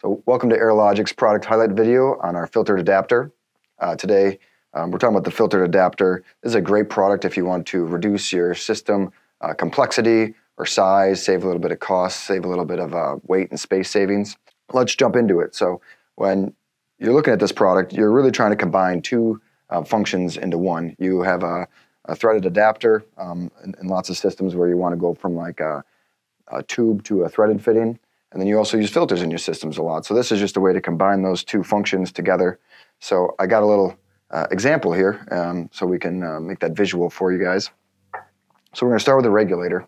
So welcome to Airologic's product highlight video on our filtered adapter. Today we're talking about the filtered adapter. This is a great product if you want to reduce your system complexity or size, save a little bit of cost, save a little bit of weight and space savings. Let's jump into it. So when you're looking at this product, you're really trying to combine two functions into one. You have a threaded adapter in lots of systems where you want to go from like a tube to a threaded fitting. And then you also use filters in your systems a lot. So this is just a way to combine those two functions together. So I got a little example here so we can make that visual for you guys. So we're going to start with a regulator.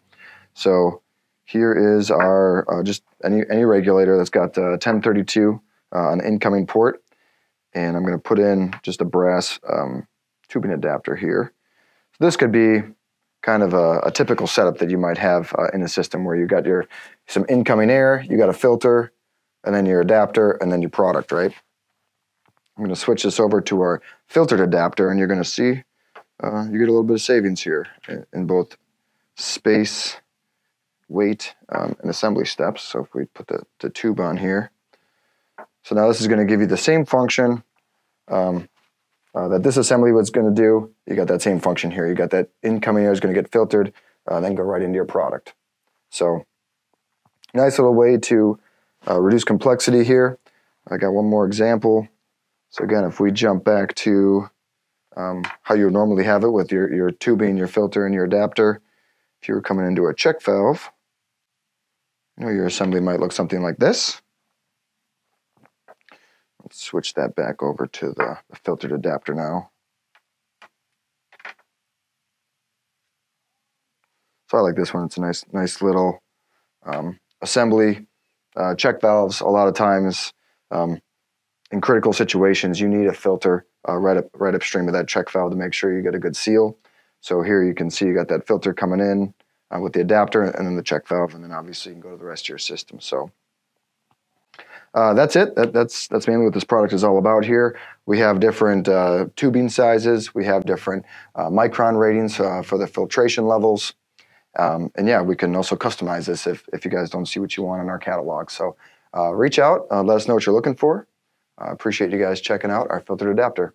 So here is our just any regulator that's got 1032 on the incoming port. And I'm going to put in just a brass tubing adapter here. So this could be kind of a typical setup that you might have in a system where you got some incoming air, you got a filter, and then your adapter, and then your product, right? I'm going to switch this over to our filtered adapter, and you're going to see you get a little bit of savings here in both space, weight, and assembly steps. So if we put the tube on here. So now this is going to give you the same function that this assembly was going to do. You got that same function here. You got that incoming air is going to get filtered, then go right into your product. So nice little way to reduce complexity here. I got one more example. So again, if we jump back to how you normally have it with your tubing, your filter, and your adapter, if you were coming into a check valve, your assembly might look something like this. Let's switch that back over to the filtered adapter now. So I like this one. It's a nice little assembly. Check valves, a lot of times in critical situations, you need a filter right upstream of that check valve to make sure you get a good seal. So here you can see you got that filter coming in with the adapter and then the check valve, and then obviously you can go to the rest of your system. So that's it. That's mainly what this product is all about here. We have different tubing sizes. We have different micron ratings for the filtration levels. And yeah, we can also customize this if you guys don't see what you want in our catalog. So reach out, let us know what you're looking for. Appreciate you guys checking out our filtered adapter.